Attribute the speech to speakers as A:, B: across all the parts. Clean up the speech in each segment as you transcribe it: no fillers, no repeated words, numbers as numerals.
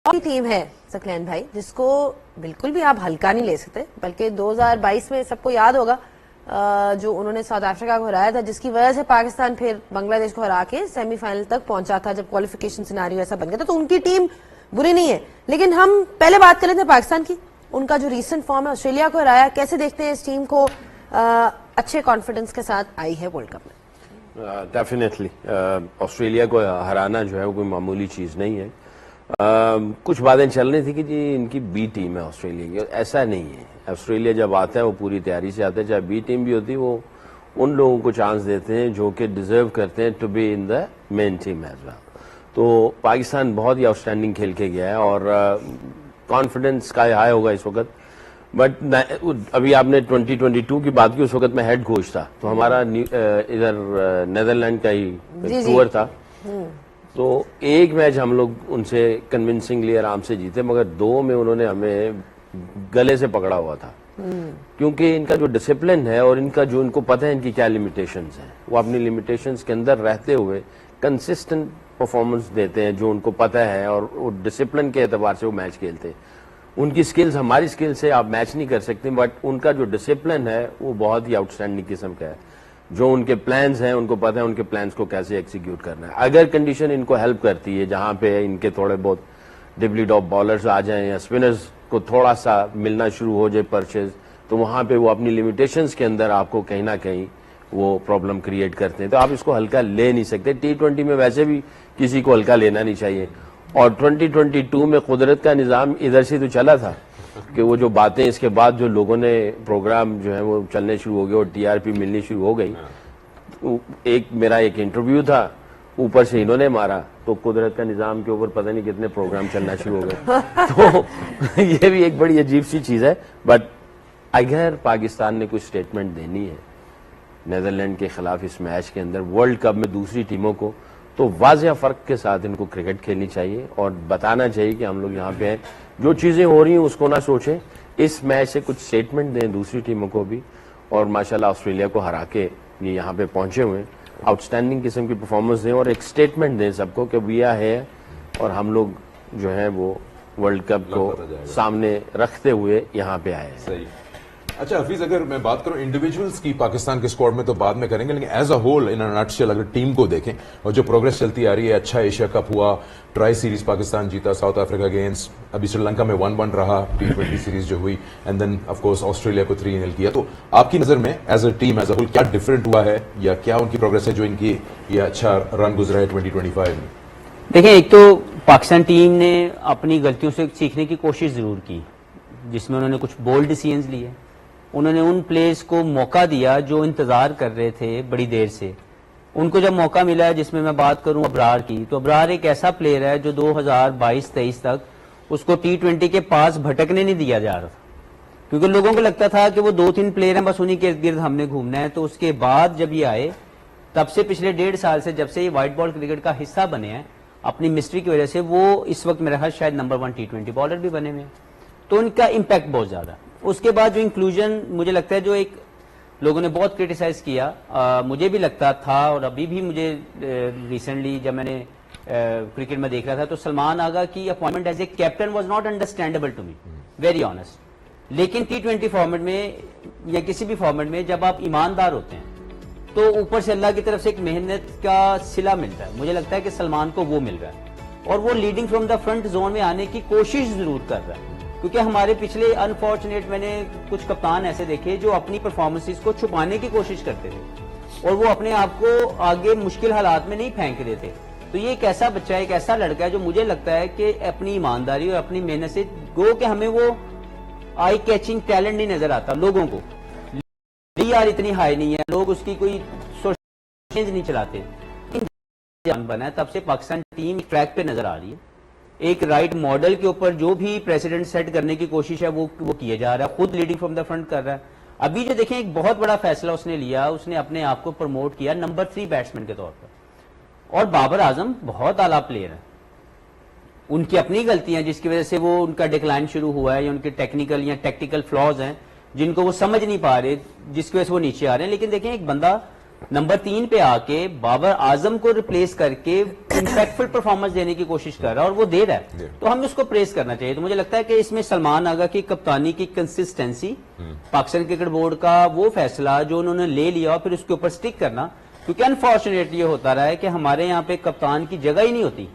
A: کی ٹیم ہے ثقلین بھائی جس کو بالکل بھی آپ ہلکا نہیں لے سکتے, بلکہ 2022 میں سب کو یاد ہوگا جو انہوں نے ساؤتھ افریقہ کو ہرایا تھا, جس کی وجہ سے پاکستان پھر بنگلہ دیش کو ہرا کے سیمی فائنل تک پہنچا تھا جب کوالیفیکیشن سیناریو ایسا بن گیا تھا. تو ان کی ٹیم بری نہیں ہے, لیکن ہم پہلے بات کر رہے تھے پاکستان کی. ان کا جو ریسنٹ فارم ہے, آسٹریلیا کو ہرایا, کیسے دیکھتے ہیں اس ٹیم کو؟ اچھے کانفیڈنس کے ساتھ آئی ہے ورلڈ کپ میں.
B: ڈیفینیٹلی آسٹریلیا کو ہرانا جو ہے وہ کوئی معمولی چیز نہیں ہے. کچھ باتیں چل رہی تھی کہ جی ان کی بی ٹیم ہے آسٹریلیا کی. ایسا نہیں ہے. آسٹریلیا جب آتا ہے وہ پوری تیاری سے آتا ہے, چاہے بی ٹیم بھی ہوتی, وہ ان لوگوں کو چانس دیتے ہیں جو کہ ڈیزرو کرتے ہیں to be in the main team as well. تو پاکستان بہت ہی آؤٹ اسٹینڈنگ کھیل کے گیا ہے اور کانفیڈنس کا ہائی ہوگا اس وقت. بٹ ابھی آپ نے 2022 کی بات کی, اس وقت میں ہیڈ کوچ تھا, تو ہمارا ادھر نیدرلینڈ کا ہی ٹور تھا. تو ایک میچ ہم لوگ ان سے کنونسنگلی آرام سے جیتے, مگر 2 میں انہوں نے ہمیں گلے سے پکڑا ہوا تھا. کیونکہ ان کا جو ڈسپلن ہے اور ان کا جو ان کو پتہ ہے ان کی کیا لمیٹیشنز ہیں, وہ اپنی لمیٹیشنز کے اندر رہتے ہوئے کنسسٹنٹ پرفارمنس دیتے ہیں جو ان کو پتہ ہے, اور وہ ڈسپلن کے اعتبار سے وہ میچ کھیلتے ہیں. ان کی سکلز ہماری سکل سے آپ میچ نہیں کر سکتے, بٹ ان کا جو ڈسپلن ہے وہ بہت ہی آؤٹ اسٹینڈنگ قسم کا ہے. جو ان کے پلانز ہیں ان کو پتہ ہے ان کے پلانز کو کیسے ایکسیکیوٹ کرنا ہے. اگر کنڈیشن ان کو ہیلپ کرتی ہے جہاں پہ ان کے تھوڑے بہت ڈبلی ڈاپ بالرز آ جائیں یا اسپنرز کو تھوڑا سا ملنا شروع ہو جائے پرچیز, تو وہاں پہ وہ اپنی لمیٹیشنز کے اندر آپ کو کہیں نہ کہیں وہ پرابلم کریٹ کرتے ہیں. تو آپ اس کو ہلکا لے نہیں سکتے. T20 میں ویسے بھی کسی کو ہلکا لینا نہیں چاہیے. اور 2022 میں قدرت کا نظام ادھر سے تو چلا تھا کہ وہ جو باتیں اس کے بعد جو لوگوں نے پروگرام جو ہے وہ چلنے شروع ہو گئے اور TRP ملنی شروع ہو گئی. میرا ایک انٹرویو تھا, اوپر سے انہوں نے مارا, تو قدرت کا نظام کے اوپر پتہ نہیں کتنے پروگرام چلنا شروع ہو گئے. تو یہ بھی ایک بڑی عجیب سی چیز ہے. بٹ اگر پاکستان نے کوئی سٹیٹمنٹ دینی ہے نیدرلینڈ کے خلاف اس میچ کے اندر ورلڈ کپ میں دوسری ٹیموں کو, تو واضح فرق کے ساتھ ان کو کرکٹ کھیلنی چاہیے اور بتانا چاہیے کہ ہم لوگ یہاں پہ ہیں. جو چیزیں ہو رہی ہیں اس کو نہ سوچیں, اس میچ سے کچھ سٹیٹمنٹ دیں دوسری ٹیموں کو بھی. اور ماشاءاللہ آسٹریلیا کو ہرا کے یہ یہاں پہ پہنچے ہوئے ہیں, آؤٹ اسٹینڈنگ قسم کی پرفارمنس دیں اور ایک سٹیٹمنٹ دیں سب کو کہ وی آر ہے, اور ہم لوگ جو ہے وہ ورلڈ کپ کو سامنے رکھتے ہوئے یہاں پہ آئے ہیں.
C: اچھا حفیظ, اگر میں بات کروں انڈیویجولز کی پاکستان کے اسکواڈ میں تو بعد میں کریں گے, لیکن as a whole in nutshell اگر ٹیم کو دیکھیں اور جو پروگرس چلتی آ رہی ہے, اچھا ایشیا کپ ہوا, ٹرائی سیریز پاکستان جیتا ساؤتھ افریقہ اگینسٹ, ابھی سری لنکا میں 1-1 رہا, T20 سیریز جو ہوئی, and then of course Australia کو 3-0 کیا. تو آپ کی نظر میں as a team as a whole کیا ڈفرینٹ ہوا ہے, یا کیا ان کی پروگرس ہے جو ان کی یہ اچھا رن گزرا ہے 2025 میں؟
D: دیکھیں, ایک تو پاکستان ٹیم نے اپنی غلطیوں سے سیکھنے کی کوشش ضرور کی, جس میں انہوں نے کچھ بولڈ ڈیسیژنز لیے. انہوں نے ان پلیئرز کو موقع دیا جو انتظار کر رہے تھے بڑی دیر سے. ان کو جب موقع ملا ہے, جس میں میں بات کروں ابرار کی, تو ابرار ایک ایسا پلیئر ہے جو 2022-23 تک اس کو T20 کے پاس بھٹکنے نہیں دیا جا رہا تھا, کیونکہ لوگوں کو لگتا تھا کہ وہ 2-3 پلیئر ہیں بس انہی کے ارد گرد ہم نے گھومنا ہے. تو اس کے بعد جب یہ آئے, تب سے پچھلے 1.5 سال سے جب سے یہ وائٹ بال کرکٹ کا حصہ بنے ہیں, اپنی مسٹری کی وجہ سے وہ اس وقت میرا خیال شاید نمبر 1 T20 بالر بھی بنے ہوئے ہیں. تو ان کا امپیکٹ بہت زیادہ. اس کے بعد جو انکلوژن مجھے لگتا ہے جو ایک لوگوں نے بہت کرٹیسائز کیا, مجھے بھی لگتا تھا, اور ابھی بھی مجھے ریسنٹلی جب میں نے کرکٹ میں دیکھ رہا تھا, تو سلمان آغا کی appointment as a captain was not understandable to me, very honest. لیکن T20 فارمیٹ میں یا کسی بھی فارمیٹ میں جب آپ ایماندار ہوتے ہیں تو اوپر سے اللہ کی طرف سے ایک محنت کا صلہ ملتا ہے. مجھے لگتا ہے کہ سلمان کو وہ مل رہا ہے, اور وہ leading from the front zone میں آنے کی کوشش ضرور کر رہا ہے. کیونکہ ہمارے پچھلے انفارچونیٹ میں نے کچھ کپتان ایسے دیکھے جو اپنی پرفارمنسز کو چھپانے کی کوشش کرتے تھے, اور وہ اپنے آپ کو آگے مشکل حالات میں نہیں پھینک دیتے. تو یہ ایک ایسا بچہ ہے, ایک ایسا لڑکا ہے جو مجھے لگتا ہے کہ اپنی ایمانداری اور اپنی محنت سے گو کہ ہمیں وہ آئی کیچنگ ٹیلنٹ نہیں نظر آتا لوگوں کو, یار اتنی ہائی نہیں ہے, لوگ اس کی کوئی سوچ نہیں چلاتے. جان بنا ہے تب سے پاکستان ٹیم ٹریک پہ نظر آ رہی ہے. ایک رائٹ ماڈل کے اوپر جو بھی پریسیڈنٹ سیٹ کرنے کی کوشش ہے وہ کیا جا رہا ہے, خود لیڈنگ فرام دا فرنٹ کر رہا ہے. ابھی جو دیکھیں ایک بہت بڑا فیصلہ اس نے لیا, اس نے اپنے آپ کو پروموٹ کیا نمبر 3 بیٹسمین کے طور پر. اور بابر اعظم بہت اعلیٰ پلیئر ہے, ان کی اپنی غلطیاں جس کی وجہ سے وہ ان کا ڈکلائن شروع ہوا ہے, یا ان کے ٹیکنیکل یا ٹیکٹیکل فلاز ہیں جن کو وہ سمجھ نہیں پا رہے, جس کی وجہ سے وہ نیچے آ رہے ہیں. لیکن دیکھیں ایک بندہ نمبر 3 پہ آ کے بابر اعظم کو ریپلیس کر کے امپیکٹفل پرفارمنس دینے کی کوشش کر رہا ہے اور وہ دے رہا ہے, تو ہمیں اس کو پریز کرنا چاہیے. تو مجھے لگتا ہے کہ اس میں سلمان آغا کی کپتانی کی کنسسٹنسی, پاکستان کرکٹ بورڈ کا وہ فیصلہ جو انہوں نے لے لیا اور پھر اس کے اوپر سٹک کرنا, کیونکہ انفارچونیٹلی یہ ہوتا رہا ہے کہ ہمارے یہاں پہ کپتان کی جگہ ہی نہیں ہوتی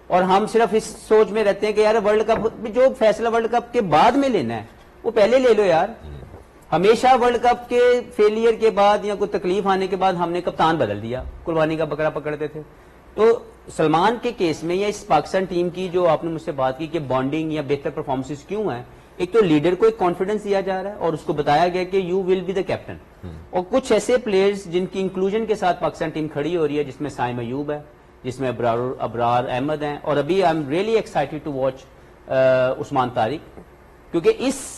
D: اور ہم صرف اس سوچ میں رہتے ہیں کہ یار ورلڈ کپ جو فیصلہ ورلڈ کپ کے بعد میں لینا ہے وہ پہلے لے لو یار. ہمیشہ ورلڈ کپ کے فیلئر کے بعد یا کوئی تکلیف آنے کے بعد ہم نے کپتان بدل دیا, قربانی کا بکرا پکڑتے تھے. تو سلمان کے کیس میں یا اس پاکستان ٹیم کی جو آپ نے مجھ سے بات کی کہ بانڈنگ یا بہتر پرفارمنس کیوں ہیں, ایک تو لیڈر کو ایک کانفیڈنس دیا جا رہا ہے اور اس کو بتایا گیا کہ you will be the captain, اور کچھ ایسے پلیئرز جن کی انکلوژن کے ساتھ پاکستان ٹیم کھڑی ہو رہی ہے, جس میں سائم ایوب ہے, جس میں ابرار احمد ہیں, اور ابھی I am really excited to watch Usman Tariq, کیونکہ اس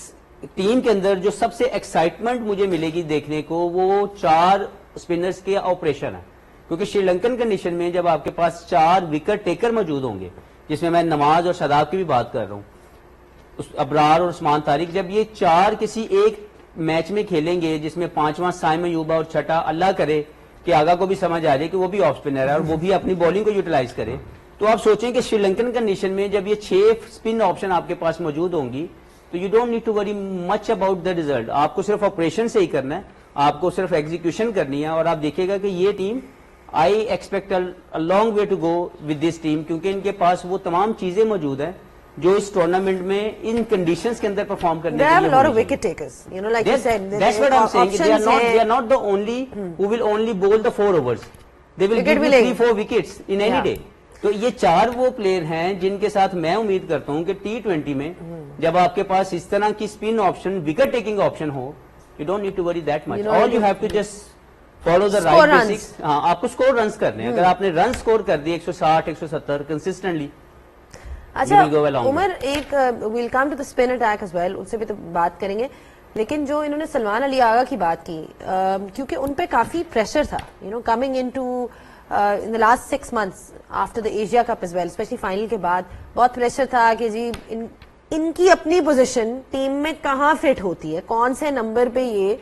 D: ٹیم کے اندر جو سب سے ایکسائٹمنٹ مجھے ملے گی دیکھنے کو وہ 4 اسپنرز کے آپریشن ہے. کیونکہ شری لنکن کنڈیشن میں جب آپ کے پاس 4 وکٹ ٹیکر موجود ہوں گے, جس میں میں نماز اور شاداب کی بھی بات کر رہا ہوں, ابرار اور عثمان طارق, جب یہ 4 کسی ایک میچ میں کھیلیں گے جس میں 5واں سائم ایوب اور 6واں اللہ کرے کہ آگا کو بھی سمجھ آ جائے کہ وہ بھی آف اسپنر ہے اور وہ بھی اپنی بالنگ کو یوٹیلائز کرے, تو آپ سوچیں کہ شری لنکن کنڈیشن میں جب یہ 6 اسپن آپشن آپ کے پاس موجود ہوں گی تو you don't need to worry much about the result. آپ کو صرف آپریشن سے ہی کرنا ہے, آپ کو صرف ایگزیکیوشن کرنی ہے, اور آپ دیکھیے گا کہ یہ team I expect a long way to go with this team, کیونکہ ان کے پاس وہ تمام چیزیں موجود ہیں جو اس ٹورنامنٹ میں ان کنڈیشنز کے اندر پرفارم کرنے کے لیے.
A: They have a lot of wicket takers, you know, like you said.
D: That's what I'm saying. They are not the only who will only bowl the 4 overs. They will give you 3-4 wickets in any day. تو یہ 4 وہ player ہیں جن کے ساتھ میں امید کرتا ہوں کہ T20 میں جب آپ کے پاس اس طرح کی spin option, wicket taking option who, you don't need to worry that much. All you have to just follow the right basics. ہاں, آپ کو اسکور رنز کرنے ہیں. اگر آپ نے رن اسکور کر دی 160 170 کنسسٹنٹلی.
A: اچھا عمر, ایک will come to the spin attack as well, ان سے بھی تو بات کریں گے, لیکن جو انہوں نے سلمان علی آغا کی بات کی, کیونکہ ان پہ کافی پریشر تھا, you know, coming in to in the last 6 months after the Asia Cup as well, especially final کے بعد بہت پریشر تھا کہ جی ان کی اپنی پوزیشن ٹیم میں کہاں فٹ ہوتی ہے, کون سے نمبر پہ یہ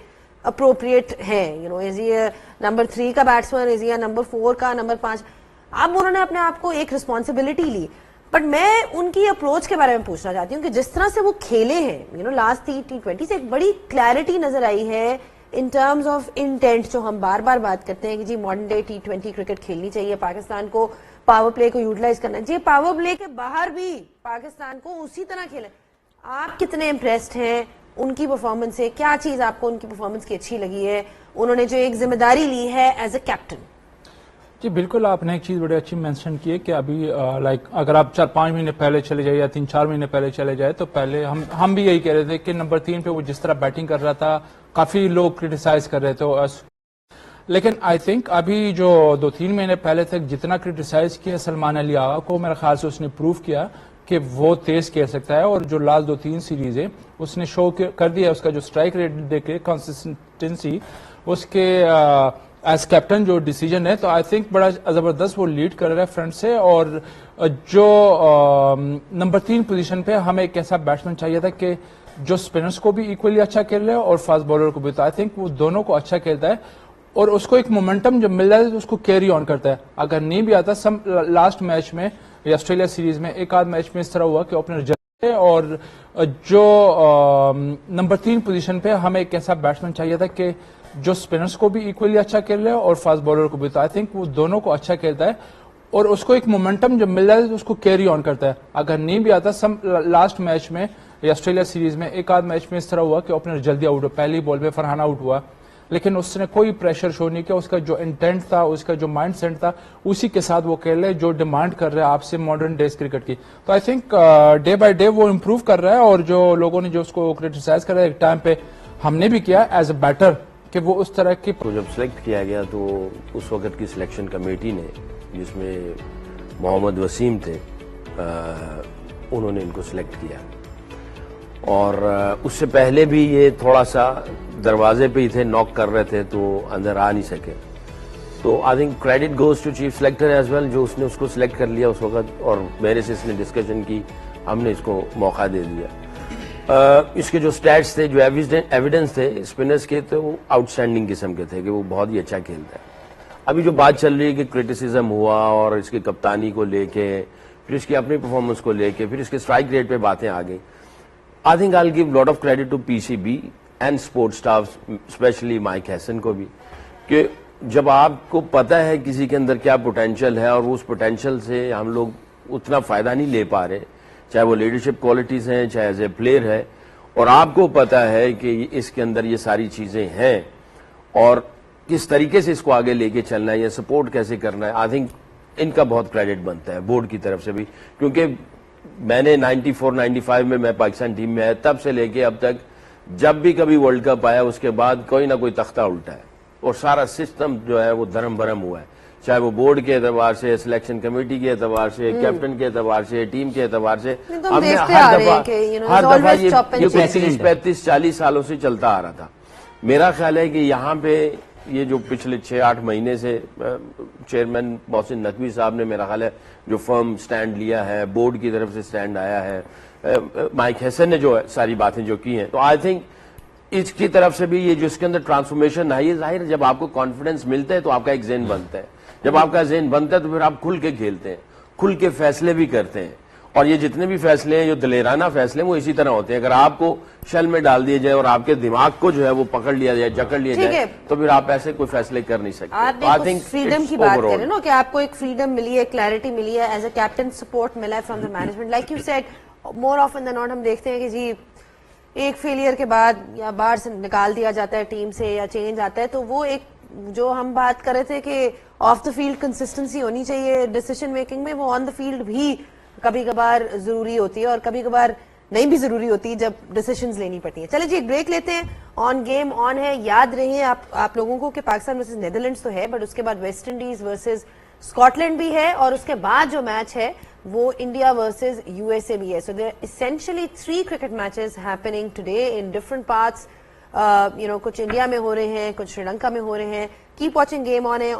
A: اپروپریٹ ہے, یو نو, از یہ نمبر 3 کا بیٹسمین, از یہ نمبر 4 کا, نمبر 5. اب انہوں نے اپنے آپ کو ایک رسپانسبلٹی لی, بٹ میں ان کی اپروچ کے بارے میں پوچھنا چاہتی ہوں کہ جس طرح سے وہ کھیلے ہیں, یو نو, لاسٹ T20 سے ایک بڑی کلیئرٹی نظر آئی ہے ان ٹرمز آف انٹینٹ, جو ہم بار بار بات کرتے ہیں کہ جی ماڈرن ڈے T20 کرکٹ کھیلنی چاہیے, پاکستان کو پاور پلے کو یوٹیلائز کرنا چاہیے, پاور پلے کے باہر بھی پاکستان کو اسی طرح کھیلے. آپ کتنے امپریسڈ ہیں ان کی پرفارمنس سے, کیا چیز آپ کو ان کی پرفارمنس کی اچھی لگی ہے, انہوں نے جو ایک ذمہ داری لی ہے ایز اے کیپٹن؟
E: جی بالکل, آپ نے ایک چیز بڑی اچھی مینشن کی ہے کہ ابھی لائک اگر آپ 4-5 مہینے پہلے چلے جائے یا 3-4 مہینے پہلے چلے جائے تو پہلے ہم بھی یہی کہہ رہے تھے کہ نمبر 3 پہ وہ جس طرح بیٹنگ کر رہا تھا کافی لوگ کرٹیسائز کر رہے تھے, لیکن آئی تھنک ابھی جو 2-3 مہینے پہلے تک جتنا کرٹیسائز کیا سلمان علی آغا کو, میرے خیال سے اس نے پروو کیا کہ وہ تیز کھیل سکتا ہے, اور جو لاسٹ 2-3 سیریز ہے اس نے شو کر دیا. اس کا جو اسٹرائک ریٹ دیکھ کے کنسسٹنسی, اس کے ایز کیپٹن جو ڈیسیجن ہے, تو آئی تھنک بڑا زبردست وہ لیڈ کر رہا ہے فرنٹ سے. اور جو نمبر 3 پوزیشن پہ ہمیں ایک ایسا بیٹسمین چاہیے تھا کہ جو اسپنرس کو بھی ایکولی اچھا کھیل رہے اور فاسٹ بالر کو بھی, تو آئی تھنک وہ دونوں کو اچھا کھیلتا ہے اور اس کو ایک مومنٹم جب مل جاتا ہے تو اس کو کیری آن کرتا ہے. اگر نہیں بھی آتا, لاسٹ میچ میں یا آسٹریلیا سیریز میں ایک آدھ میچ میں اس طرح ہوا کہ اوپنر جائے, اور جو نمبر 3 پوزیشن پہ ہمیں ایک ایسا بیٹسمین چاہیے تھا کہ جو اسپنرس کو بھی ایکولی اچھا کھیل رہے اور فاسٹ بالر کو بھی, تو آئی تھنک وہ دونوں کو اچھا کھیلتا ہے اور اس کو ایک مومنٹم جب مل جاتا ہے تو اس کو کیری آن کرتا ہے. اگر نہیں بھی آتا, لاسٹ میچ میں یا آسٹریلیا سیریز میں ایک آدھ میچ میں اس طرح ہوا کہ اوپنر جلدی آؤٹ ہوا, پہلی بال پہ فرحان آؤٹ ہوا, لیکن اس نے کوئی پریشر شو نہیں کیا. اس کا جو انٹینٹ تھا, اس کا جو مائنڈ سیٹ تھا, اسی کے ساتھ وہ کھیل رہے جو ڈیمانڈ کر رہے ہیں آپ سے ماڈرن ڈیز کرکٹ کی. تو I think day by day وہ امپروو کر رہا ہے, اور جو لوگوں نے جو اس کو کرٹیسائز کر رہا ہے ایک ٹائم پہ ہم نے بھی کیا ایز اے بیٹر کہ وہ اس طرح کی.
B: جب سلیکٹ کیا گیا تو اس وقت کی سلیکشن کمیٹی نے, جس میں محمد وسیم تھے, انہوں نے ان کو سلیکٹ کیا, اور اس سے پہلے بھی یہ تھوڑا سا دروازے پہ ہی تھے, ناک کر رہے تھے تو اندر آ نہیں سکے. تو I think credit goes to chief selector as well, جو اس نے اس کو سلیکٹ کر لیا اس وقت, اور میرے سے اس نے ڈسکشن کی, ہم نے اس کو موقع دے دیا. اس کے جو سٹیٹس تھے, جو ایویڈنس تھے اسپنرز کے, تو وہ آؤٹ اسٹینڈنگ قسم کے تھے کہ وہ بہت ہی اچھا کھیلتا ہے. ابھی جو بات چل رہی ہے کہ کرٹیسزم ہوا اور اس کی کپتانی کو لے کے, پھر اس کی اپنی پرفارمنس کو لے کے, پھر اس کے اسٹرائک ریٹ پہ باتیں آ گئی. I think I will give lot of credit to P C B and support staff, especially Mike Hesson کو بھی, کہ جب آپ کو پتا ہے کسی کے اندر کیا پوٹینشیل ہے اور اس پوٹینشیل سے ہم لوگ اتنا فائدہ نہیں لے پا رہے, چاہے وہ لیڈرشپ کوالٹیز ہیں, چاہے ایز اے پلیئر ہے, اور آپ کو پتا ہے کہ اس کے اندر یہ ساری چیزیں ہیں اور کس طریقے سے اس کو آگے لے کے چلنا ہے, یا سپورٹ کیسے کرنا ہے, آئی تھنک ان کا بہت کریڈٹ بنتا ہے بورڈ کی طرف سے بھی. کیونکہ میں نے 94-95 میں پاکستان ٹیم میں آیا, تب سے لے کے اب تک جب بھی کبھی ورلڈ کپ آیا اس کے بعد کوئی نہ کوئی تختہ الٹا ہے, اور سارا سسٹم جو ہے وہ دھرم برم ہوا ہے, چاہے وہ بورڈ کے اعتبار سے, سلیکشن کمیٹی کے اعتبار سے, کیپٹن کے اعتبار سے, ٹیم کے اعتبار سے. ہم نے ہر دفعہ یہ 35-40 سالوں سے چلتا آ رہا تھا. میرا خیال ہے کہ یہاں پہ یہ جو پچھلے 6-8 مہینے سے چیئرمین محسن نقوی صاحب نے میرا خیال ہے جو فرم سٹینڈ لیا ہے, بورڈ کی طرف سے سٹینڈ آیا ہے, مائک ہیسن نے جو ساری باتیں جو کی ہیں, تو آئی تھنک اس کی طرف سے بھی یہ جو اس کے اندر ٹرانسفارمیشن آئی ہے, ظاہر جب آپ کو کانفیڈنس ملتا ہے تو آپ کا ایک ذہن بنتا ہے, جب آپ کا ذہن بنتا ہے تو پھر آپ کھل کے کھیلتے ہیں, کھل کے فیصلے بھی کرتے ہیں, اور یہ جتنے بھی فیصلے ہیں جو دلیرانہ فیصلے ہیں وہ اسی طرح ہوتے ہیں. اگر آپ کو شل میں ڈال دیے جائے اور آپ کے دماغ کو جو ہے وہ پکڑ لیا جائے, جکڑ لیا جائے, تو پھر آپ ایسے کوئی فیصلے کر نہیں سکتے.
A: آپ فریڈم کی بات کریں نا, کہ آپ کو ایک فریڈم ملی ہے, کلیئرٹی ملی ہے, ایز اے کیپٹن سپورٹ ملا ہے from the management. Like you said, more often than not ہم دیکھتے ہیں کہ جی ایک فیلئر کے بعد یا باہر سے نکال دیا جاتا ہے ٹیم سے, یا چینج آتا ہے, تو وہ ایک جو ہم بات کر رہے تھے کہ آف دا فیلڈ کنسسٹنسی ہونی چاہیے ڈیسیشن میکنگ میں, وہ آن دا فیلڈ بھی کبھی کبھار ضروری ہوتی ہے اور کبھی کبھار نہیں بھی ضروری ہوتی جب ڈیسیشنز لینی پڑتی ہیں. چلے جی ایک بریک لیتے ہیں. آن گیم آن ہے, یاد رہے آپ لوگوں کو کہ پاکستان ورسز نیدرلینڈز تو ہے, بٹ اس کے بعد West Indies versus Scotland بھی ہے, اور اس کے بعد جو میچ ہے وہ India versus U S A بھی ہے. So there essentially 3 cricket matches happening today in different parts. کچھ انڈیا میں ہو رہے ہیں, کچھ سری لنکا میں ہو رہے ہیں. کیپ واچنگ گیم آن ہے.